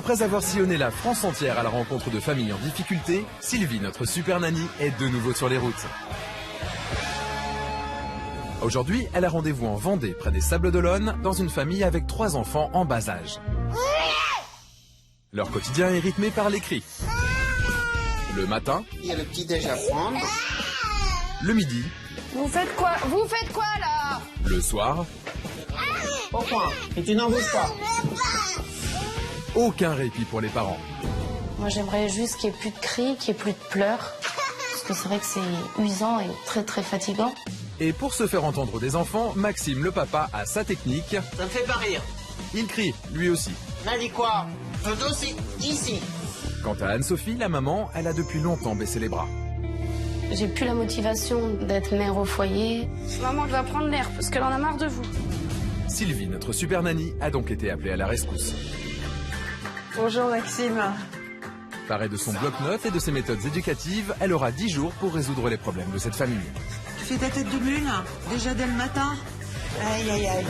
Après avoir sillonné la France entière à la rencontre de familles en difficulté, Sylvie, notre super nanny, est de nouveau sur les routes. Aujourd'hui, elle a rendez-vous en Vendée, près des Sables-d'Olonne, dans une famille avec 3 enfants en bas âge. Leur quotidien est rythmé par les cris. Le matin, il y a le petit déj à prendre. Le midi. Vous faites quoi là? Le soir. Pourquoi? Et tu n'en bouges pas. Aucun répit pour les parents. Moi, j'aimerais juste qu'il n'y ait plus de cris, qu'il n'y ait plus de pleurs. Parce que c'est vrai que c'est usant et très très fatigant. Et pour se faire entendre des enfants, Maxime, le papa, a sa technique. Ça me fait pas rire. Il crie, lui aussi. M'a dit quoi? Dodo, c'est ici. Quant à Anne-Sophie, la maman, elle a depuis longtemps baissé les bras. J'ai plus la motivation d'être mère au foyer. Maman, elle va prendre l'air parce qu'elle en a marre de vous. Sylvie, notre super nanny, a donc été appelée à la rescousse. Bonjour Maxime. Parée de son bloc-notes et de ses méthodes éducatives, elle aura 10 jours pour résoudre les problèmes de cette famille. Tu fais ta tête de lune, déjà dès le matin. Aïe aïe aïe.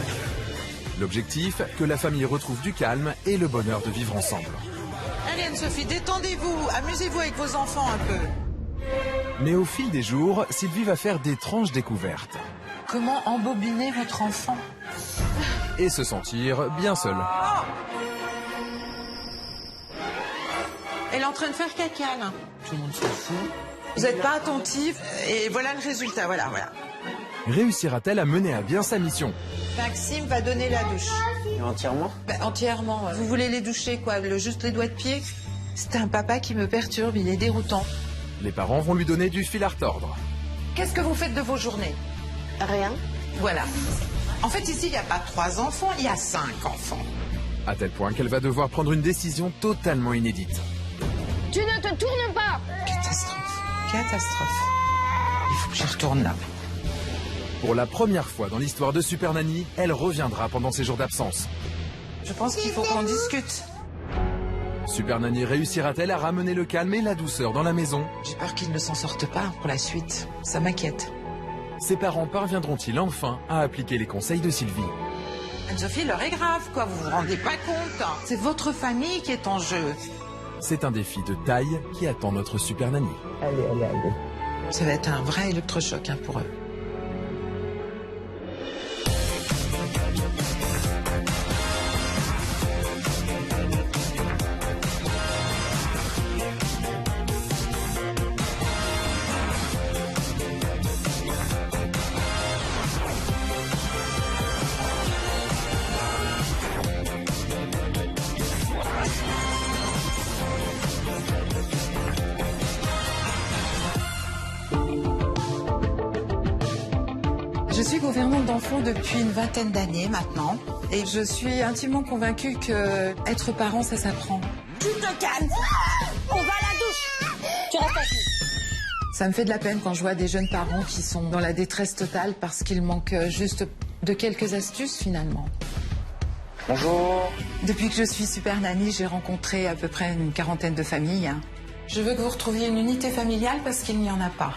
L'objectif, que la famille retrouve du calme et le bonheur de vivre ensemble. Allez Anne-Sophie, détendez-vous, amusez-vous avec vos enfants un peu. Mais au fil des jours, Sylvie va faire d'étranges découvertes. Comment embobiner votre enfant? Et se sentir bien seule. Elle est en train de faire caca là. Tout le monde s'en fout. Vous n'êtes pas attentive et voilà le résultat, voilà. Réussira-t-elle à mener à bien sa mission? Maxime va donner la douche. Entièrement? Entièrement. Vous voulez les doucher quoi, juste les doigts de pied? C'est un papa qui me perturbe, il est déroutant. Les parents vont lui donner du fil à retordre. Qu'est-ce que vous faites de vos journées? Rien. Voilà. En fait, ici, il n'y a pas 3 enfants, il y a 5 enfants. À tel point qu'elle va devoir prendre une décision totalement inédite. Tu ne te tournes pas! Catastrophe. Il faut que j'y retourne là. Pour la première fois dans l'histoire de Super Nanny, elle reviendra pendant ses jours d'absence. Je pense qu'il faut qu'on discute. Super Nanny réussira-t-elle à ramener le calme et la douceur dans la maison? J'ai peur qu'ils ne s'en sortent pas pour la suite. Ça m'inquiète. Ses parents parviendront-ils enfin à appliquer les conseils de Sylvie? Anne-Sophie, l'heure est grave, quoi. Vous vous rendez pas compte? C'est votre famille qui est en jeu. C'est un défi de taille qui attend notre Super Nanny. Allez. Ça va être un vrai électrochoc pour eux. Je suis gouvernante d'enfants depuis une vingtaine d'années maintenant. Et je suis intimement convaincue que être parent, ça s'apprend. Tu te calmes! On va à la douche! Tu restes assis. Ça me fait de la peine quand je vois des jeunes parents qui sont dans la détresse totale parce qu'il manque juste de quelques astuces finalement. Bonjour. Depuis que je suis super nanny, j'ai rencontré à peu près une quarantaine de familles. Je veux que vous retrouviez une unité familiale parce qu'il n'y en a pas,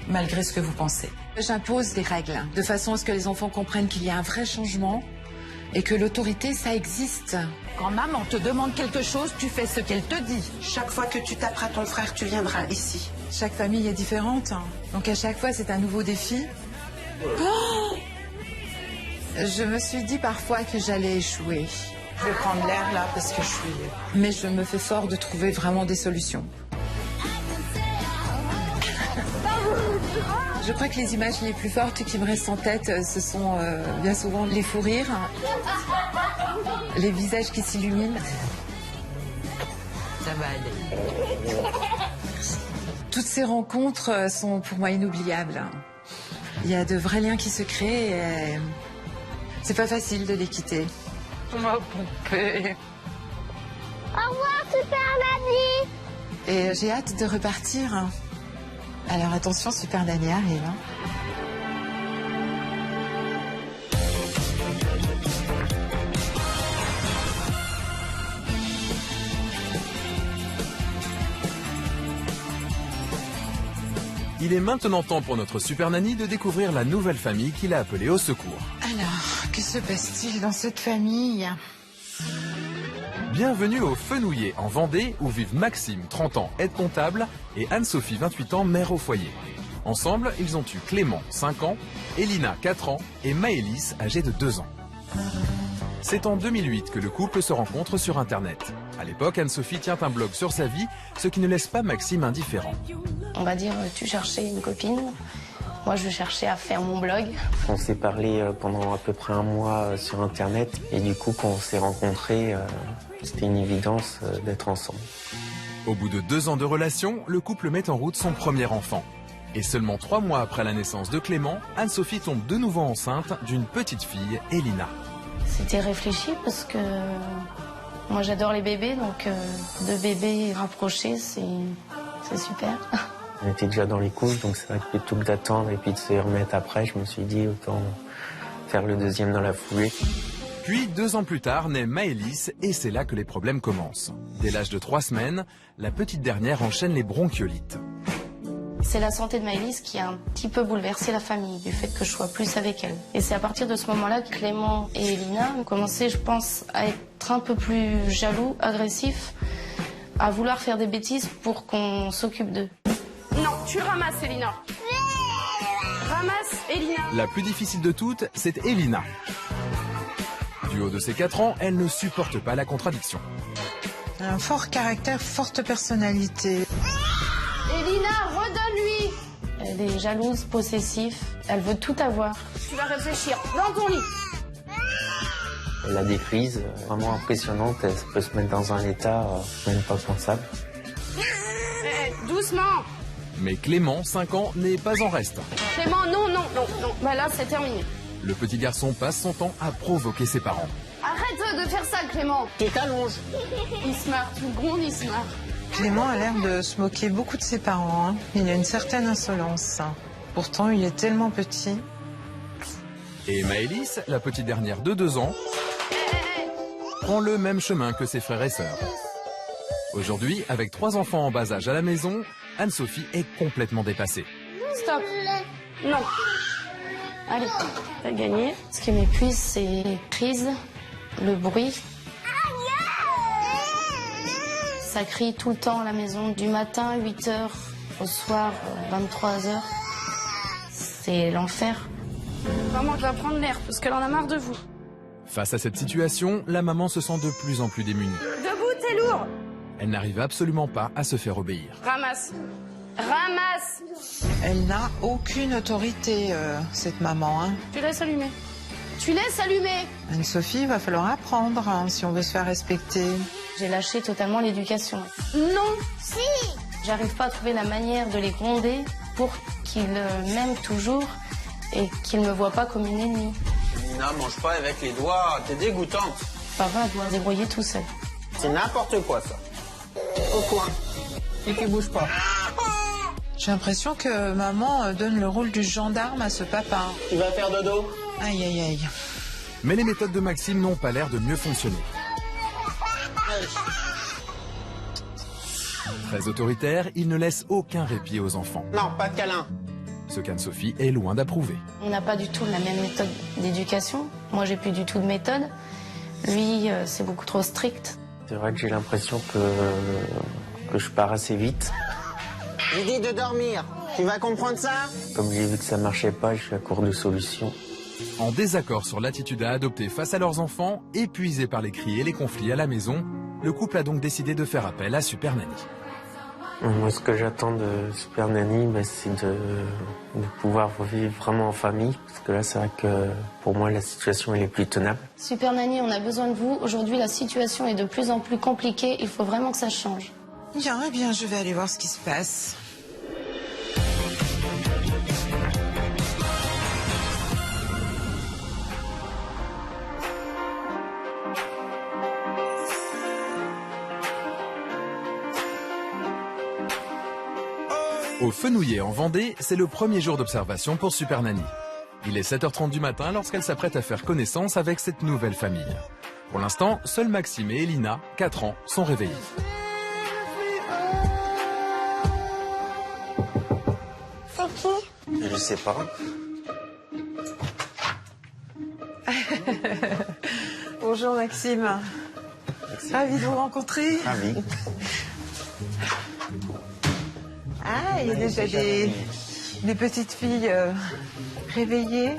malgré ce que vous pensez. J'impose des règles, de façon à ce que les enfants comprennent qu'il y a un vrai changement et que l'autorité, ça existe. Quand maman te demande quelque chose, tu fais ce qu'elle te dit. Chaque fois que tu taperas ton frère, tu viendras ici. Chaque famille est différente, donc à chaque fois, c'est un nouveau défi. Oh, je me suis dit parfois que j'allais échouer. Je vais prendre l'air là parce que je suis... Mais je me fais fort de trouver vraiment des solutions. Je crois que les images les plus fortes qui me restent en tête, ce sont bien souvent les fous rires, les visages qui s'illuminent. Ça va aller. Toutes ces rencontres sont pour moi inoubliables. Il y a de vrais liens qui se créent et c'est pas facile de les quitter. Ma poupée. Au revoir, Super Nanny! Et j'ai hâte de repartir. Alors attention, Super Nanny arrive. Il est maintenant temps pour notre Super Nanny de découvrir la nouvelle famille qu'il a appelée au secours. Alors, que se passe-t-il dans cette famille? Bienvenue au Fenouillet en Vendée où vivent Maxime, 30 ans, aide-comptable et Anne-Sophie, 28 ans, mère au foyer. Ensemble, ils ont eu Clément, 5 ans, Elina, 4 ans et Maëlys, âgée de 2 ans. C'est en 2008 que le couple se rencontre sur Internet. À l'époque, Anne-Sophie tient un blog sur sa vie, ce qui ne laisse pas Maxime indifférent. On va dire, tu cherchais une copine. Moi, je cherchais à faire mon blog. On s'est parlé pendant à peu près un mois sur Internet. Et du coup, quand on s'est rencontrés, c'était une évidence d'être ensemble. Au bout de 2 ans de relation, le couple met en route son premier enfant. Et seulement 3 mois après la naissance de Clément, Anne-Sophie tombe de nouveau enceinte d'une petite fille, Elina. C'était réfléchi parce que moi, j'adore les bébés. Donc, 2 bébés rapprochés, c'est super. On était déjà dans les couches, donc c'est vrai que plutôt que d'attendre et puis de se remettre après, je me suis dit autant faire le deuxième dans la foulée. Puis 2 ans plus tard naît Maëlys et c'est là que les problèmes commencent. Dès l'âge de 3 semaines, la petite dernière enchaîne les bronchiolites. C'est la santé de Maëlys qui a un petit peu bouleversé la famille, du fait que je sois plus avec elle. Et c'est à partir de ce moment-là que Clément et Elina ont commencé, je pense, à être un peu plus jaloux, agressifs, à vouloir faire des bêtises pour qu'on s'occupe d'eux. Non, tu ramasses, Elina. Ramasse, Elina. La plus difficile de toutes, c'est Elina. Du haut de ses 4 ans, elle ne supporte pas la contradiction. Un fort caractère, forte personnalité. Elina, redonne-lui. Elle est jalouse, possessive, elle veut tout avoir. Tu vas réfléchir dans ton lit. Elle a des crises vraiment impressionnantes. Elle peut se mettre dans un état même pas pensable. Doucement. Mais Clément, 5 ans, n'est pas en reste. Clément, non. Bah là, c'est terminé. Le petit garçon passe son temps à provoquer ses parents. Arrête de faire ça, Clément. Tu t'allonges. Il se marre, tout le monde, il se marre. Clément a l'air de se moquer beaucoup de ses parents. Il a une certaine insolence. Pourtant, il est tellement petit. Et Maëlys, la petite dernière de 2 ans, prend le même chemin que ses frères et sœurs. Aujourd'hui, avec 3 enfants en bas âge à la maison, Anne-Sophie est complètement dépassée. Stop. Non. Allez, t'as gagné. Ce qui m'épuise, c'est les crises, le bruit. Ça crie tout le temps à la maison, du matin 8h au soir 23h. C'est l'enfer. Maman, je vais prendre l'air parce qu'elle en a marre de vous. Face à cette situation, la maman se sent de plus en plus démunie. Debout, t'es lourd. Elle n'arrive absolument pas à se faire obéir. Ramasse. Ramasse. Elle n'a aucune autorité, cette maman. Hein. Tu laisses allumer. Tu laisses allumer. Anne-Sophie, il va falloir apprendre si on veut se faire respecter. J'ai lâché totalement l'éducation. Non. Si. J'arrive pas à trouver la manière de les gronder pour qu'ils m'aiment toujours et qu'ils me voient pas comme une ennemie. Elina, mange pas avec les doigts, t'es dégoûtante. Papa doit se débrouiller tout seul. C'est n'importe quoi, ça. Au coin. Et tu bouges pas. J'ai l'impression que maman donne le rôle du gendarme à ce papa. Tu vas faire dodo. Aïe, aïe, aïe. Mais les méthodes de Maxime n'ont pas l'air de mieux fonctionner. Très autoritaire, il ne laisse aucun répit aux enfants. Non, pas de câlin. Ce qu'Anne-Sophie est loin d'approuver. On n'a pas du tout la même méthode d'éducation. Moi, j'ai plus du tout de méthode. Lui, c'est beaucoup trop strict. C'est vrai que j'ai l'impression que je pars assez vite. J'ai dit de dormir. Tu vas comprendre ça? Comme j'ai vu que ça marchait pas, je suis à court de solutions. En désaccord sur l'attitude à adopter face à leurs enfants, épuisés par les cris et les conflits à la maison, le couple a donc décidé de faire appel à Super Nanny. Moi, ce que j'attends de Super Nanny, c'est de pouvoir vivre vraiment en famille. Parce que là, c'est vrai que pour moi, la situation elle est plus tenable. Super Nanny, on a besoin de vous. Aujourd'hui, la situation est de plus en plus compliquée. Il faut vraiment que ça change. Bien, eh bien, je vais aller voir ce qui se passe. Au Fenouillet en Vendée, c'est le premier jour d'observation pour Super Nanny. Il est 7h30 du matin lorsqu'elle s'apprête à faire connaissance avec cette nouvelle famille. Pour l'instant, seuls Maxime et Elina, 4 ans, sont réveillés. C'est qui? Je sais pas. Bonjour Maxime. Ravie de vous rencontrer. Ravi. Ah, il y a déjà des petites filles réveillées.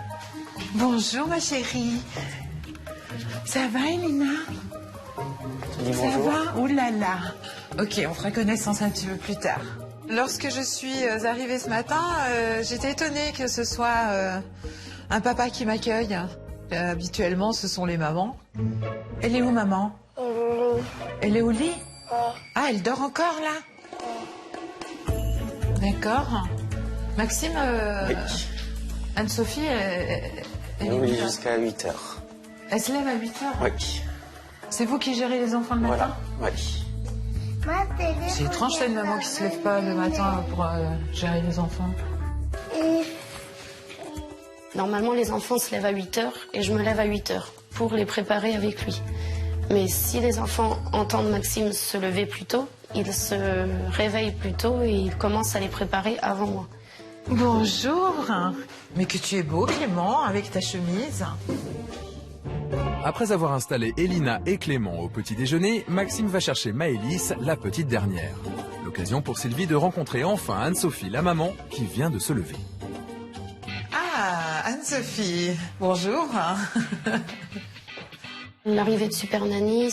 Bonjour ma chérie. Ça va Elina? Ça va? Ouh là là. Ok, on fera connaissance un petit peu plus tard. Lorsque je suis arrivée ce matin, j'étais étonnée que ce soit un papa qui m'accueille. Habituellement, ce sont les mamans. Elle est où, maman? Elle est au lit? Ah, elle dort encore, là? D'accord. Maxime, Oui. Anne-Sophie, elle est Oui, où, là? jusqu'à 8 heures. Elle se lève à 8 heures? Oui. C'est vous qui gérez les enfants le matin? Voilà. Oui. C'est étrange, c'est une maman qui se lève pas le matin pour gérer les enfants. Normalement, les enfants se lèvent à 8 heures et je me lève à 8 heures pour les préparer avec lui. Mais si les enfants entendent Maxime se lever plus tôt, ils se réveillent plus tôt et ils commencent à les préparer avant moi. Bonjour. Mais que tu es beau, Clément, avec ta chemise. Après avoir installé Elina et Clément au petit déjeuner, Maxime va chercher Maëlys, la petite dernière. L'occasion pour Sylvie de rencontrer enfin Anne-Sophie, la maman, qui vient de se lever. Ah, Anne-Sophie, bonjour. L'arrivée de Super Nanny,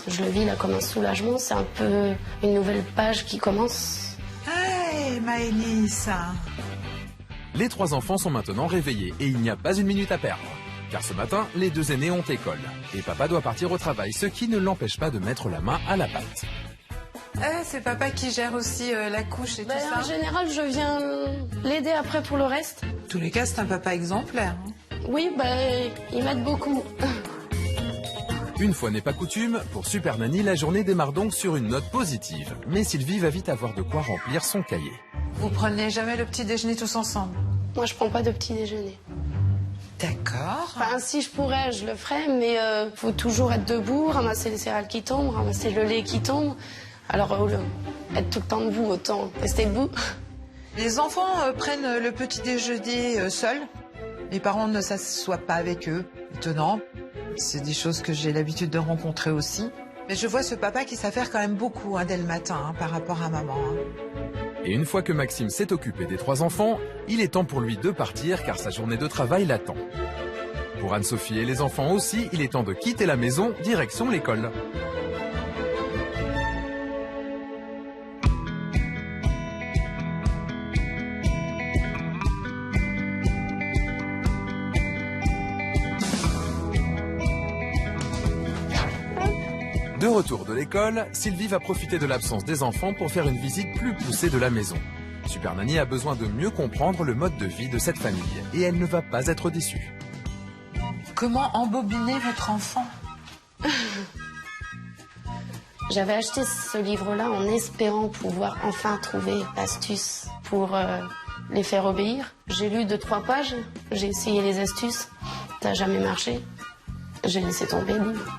je le vis là comme un soulagement. C'est un peu une nouvelle page qui commence. Hey, Maëlys. Les 3 enfants sont maintenant réveillés et il n'y a pas une minute à perdre. Car ce matin, les 2 aînés ont école. Et papa doit partir au travail, ce qui ne l'empêche pas de mettre la main à la pâte. C'est papa qui gère aussi la couche et tout En ça. général, je viens l'aider après pour le reste. En tous les cas, c'est un papa exemplaire. Oui, il m'aide beaucoup. Une fois n'est pas coutume, pour Super Nanny, la journée démarre donc sur une note positive. Mais Sylvie va vite avoir de quoi remplir son cahier. Vous prenez jamais le petit déjeuner tous ensemble? Moi, je prends pas de petit déjeuner. D'accord. Enfin, si je pourrais, je le ferais, mais faut toujours être debout, ramasser les céréales qui tombent, ramasser le lait qui tombe. Alors, au lieu d'être tout le temps debout, autant rester debout. Les enfants prennent le petit déjeuner seuls. Les parents ne s'assoient pas avec eux. Étonnant. C'est des choses que j'ai l'habitude de rencontrer aussi. Mais je vois ce papa qui s'affaire quand même beaucoup dès le matin par rapport à maman. Et une fois que Maxime s'est occupé des 3 enfants, il est temps pour lui de partir car sa journée de travail l'attend. Pour Anne-Sophie et les enfants aussi, il est temps de quitter la maison, direction l'école. De retour de l'école, Sylvie va profiter de l'absence des enfants pour faire une visite plus poussée de la maison. Super Nanny a besoin de mieux comprendre le mode de vie de cette famille et elle ne va pas être déçue. Comment embobiner votre enfant? J'avais acheté ce livre-là en espérant pouvoir enfin trouver l'astuce pour les faire obéir. J'ai lu 2-3 pages, j'ai essayé les astuces, ça n'a jamais marché. J'ai laissé tomber le livre.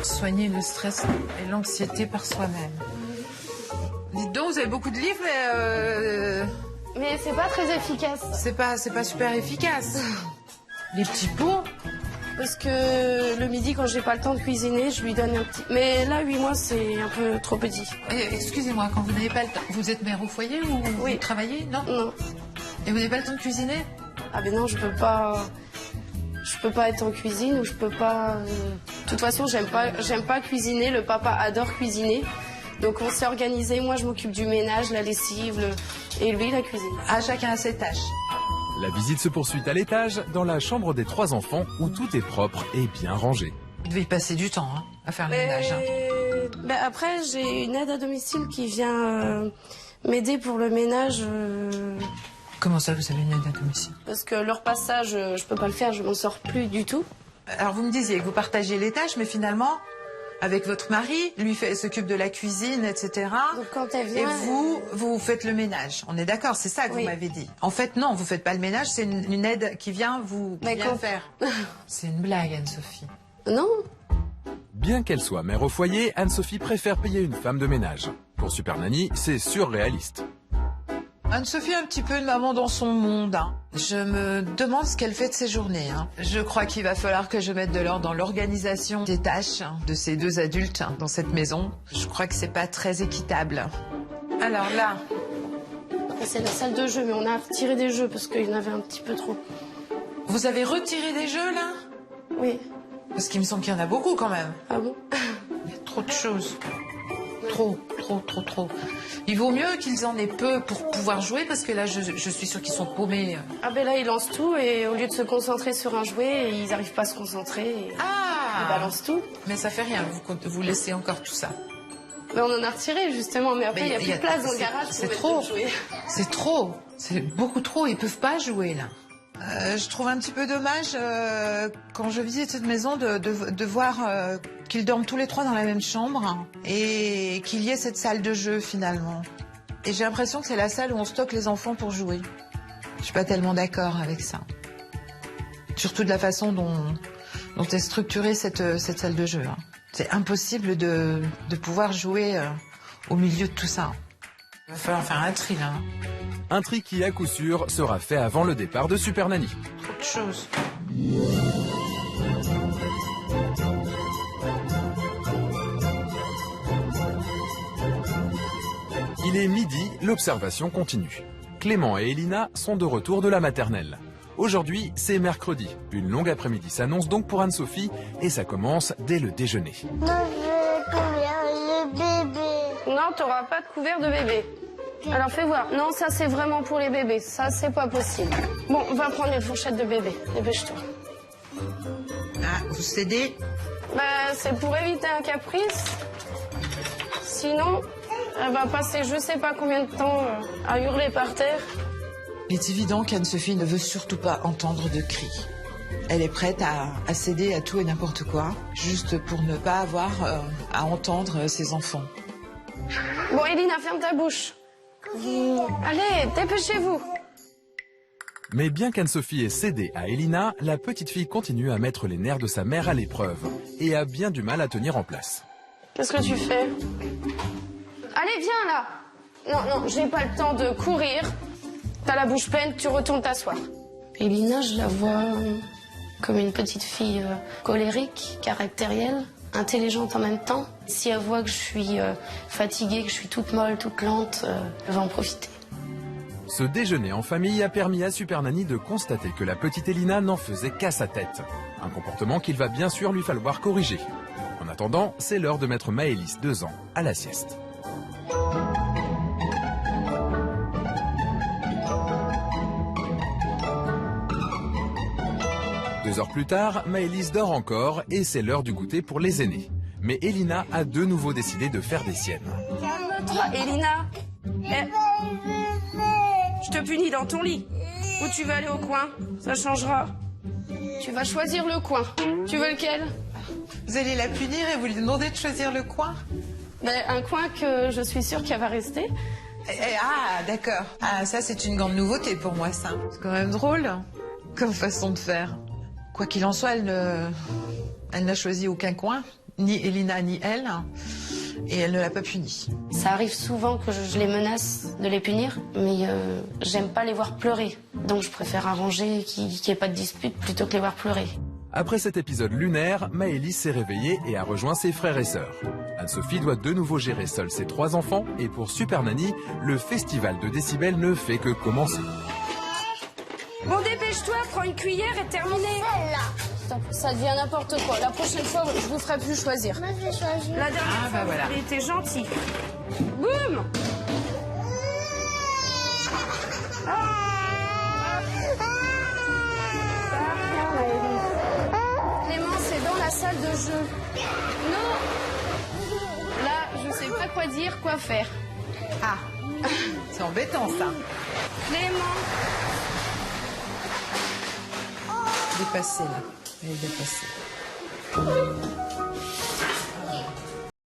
Soigner le stress et l'anxiété par soi-même. Dites donc, vous avez beaucoup de livres, Mais c'est pas très efficace. c'est pas super efficace. Les petits pots. Parce que le midi, quand j'ai pas le temps de cuisiner, je lui donne un petit... Mais là, 8 mois, c'est un peu trop petit. Excusez-moi, quand vous n'avez pas le temps, vous êtes mère au foyer ou Oui. vous travaillez? Non. Non. Et vous n'avez pas le temps de cuisiner? Ah ben non, je peux pas... Je peux pas être en cuisine ou je peux pas... De toute façon, j'aime pas cuisiner. Le papa adore cuisiner. Donc on s'est organisé. Moi, je m'occupe du ménage, la lessive, et lui, la cuisine. Ah, chacun a ses tâches. La visite se poursuit à l'étage, dans la chambre des 3 enfants, où tout est propre et bien rangé. Vous devez y passer du temps à faire le ménage. Ben après, j'ai une aide à domicile qui vient m'aider pour le ménage. Comment ça, vous avez une aide à domicile? Parce que leur passage, je peux pas le faire, je m'en sors plus du tout. Alors vous me disiez que vous partagez les tâches, mais finalement, avec votre mari, lui s'occupe de la cuisine, etc. Donc quand elle Et vient... vous faites le ménage. On est d'accord, c'est ça que Oui. vous m'avez dit. En fait, non, vous faites pas le ménage, c'est une aide qui vient vous Mais bien quand- faire. C'est une blague, Anne-Sophie. Non. Bien qu'elle soit mère au foyer, Anne-Sophie préfère payer une femme de ménage. Pour Super Nanny, c'est surréaliste. Anne-Sophie a un petit peu une maman dans son monde. Hein. Je me demande ce qu'elle fait de ses journées. Hein. Je crois qu'il va falloir que je mette de l'ordre dans l'organisation des tâches de ces deux adultes dans cette maison. Je crois que c'est pas très équitable. Alors là, C'est la salle de jeu, mais on a retiré des jeux parce qu'il y en avait un petit peu trop. vous avez retiré des jeux là? Oui. Parce qu'il me semble qu'il y en a beaucoup quand même. Ah bon? Il y a trop de choses. Trop. Il vaut mieux qu'ils en aient peu pour pouvoir jouer parce que là, je suis sûre qu'ils sont paumés. Ah ben là, ils lancent tout et au lieu de se concentrer sur un jouet, ils n'arrivent pas à se concentrer. Et ils balancent tout. Mais ça fait rien, vous laissez encore tout ça. Ben, on en a retiré justement, mais après, il n'y a plus de place dans le garage pour c'est mettre trop. le jouet. C'est trop. C'est beaucoup trop. Ils peuvent pas jouer là. Je trouve un petit peu dommage quand je visite cette maison de voir qu'ils dorment tous les trois dans la même chambre et qu'il y ait cette salle de jeu finalement. Et j'ai l'impression que c'est la salle où on stocke les enfants pour jouer. Je suis pas tellement d'accord avec ça. Surtout de la façon dont est structurée cette salle de jeu. Hein. C'est impossible de pouvoir jouer au milieu de tout ça. Il va falloir faire un tri là. Un tri qui, à coup sûr, sera fait avant le départ de Super Nanny. Trop de choses. Il est midi, l'observation continue. Clément et Elina sont de retour de la maternelle. Aujourd'hui, c'est mercredi. Une longue après-midi s'annonce donc pour Anne-Sophie et ça commence dès le déjeuner. Non, t'auras pas de couvert de bébé. Alors fais voir. Non, ça c'est vraiment pour les bébés. Ça c'est pas possible. Bon, on va prendre une fourchette de bébé. Dépêche-toi. Ah, vous cédez? Bah, c'est pour éviter un caprice. Sinon, elle va passer je sais pas combien de temps à hurler par terre. Il est évident qu'Anne-Sophie ne veut surtout pas entendre de cris. Elle est prête à céder à tout et n'importe quoi, juste pour ne pas avoir à entendre ses enfants. Bon, Elina, ferme ta bouche. Allez, dépêchez-vous. Mais bien qu'Anne-Sophie ait cédé à Elina, la petite fille continue à mettre les nerfs de sa mère à l'épreuve et a bien du mal à tenir en place. Qu'est-ce que tu fais? Allez, viens là. Non, j'ai pas le temps de courir. T'as la bouche pleine, tu retournes t'asseoir. Elina, je la vois comme une petite fille colérique, caractérielle, intelligente en même temps. Si elle voit que je suis fatiguée, que je suis toute molle, toute lente, elle va en profiter. Ce déjeuner en famille a permis à Super Nanny de constater que la petite Elina n'en faisait qu'à sa tête. Un comportement qu'il va bien sûr lui falloir corriger. En attendant, c'est l'heure de mettre Maëlys, 2 ans, à la sieste. Deux heures plus tard, Maëlys dort encore et c'est l'heure du goûter pour les aînés. Mais Elina a de nouveau décidé de faire des siennes. Calme-toi, Elina. Je te punis dans ton lit. Ou tu vas aller au coin, ça changera. Tu vas choisir le coin. Tu veux lequel? Vous allez la punir et vous lui demandez de choisir le coin? Un coin que je suis sûre qu'elle va rester. Ah, d'accord. Ah, ça c'est une grande nouveauté pour moi, ça. C'est quand même drôle comme façon de faire. Quoi qu'il en soit, elle n'a choisi aucun coin, ni Elina ni elle, et elle ne l'a pas punie. Ça arrive souvent que je les menace de les punir, mais j'aime pas les voir pleurer. Donc je préfère arranger qu'il n'y ait pas de dispute plutôt que les voir pleurer. Après cet épisode lunaire, Maëlys s'est réveillée et a rejoint ses frères et sœurs. Anne-Sophie doit de nouveau gérer seule ses 3 enfants et pour Super Nanny, le festival de décibels ne fait que commencer. Bon, dépêche-toi, prends une cuillère et terminé. Stop, ça devient n'importe quoi. La prochaine fois, je vous ferai plus choisir. Moi, je vais choisir. La dernière fois, voilà. vous avez été gentil. Boum! Clément, c'est dans la salle de jeu. Non! Là, je sais pas quoi dire, quoi faire. Ah, c'est embêtant ça. Clément! Dépassé là, elle est dépassée.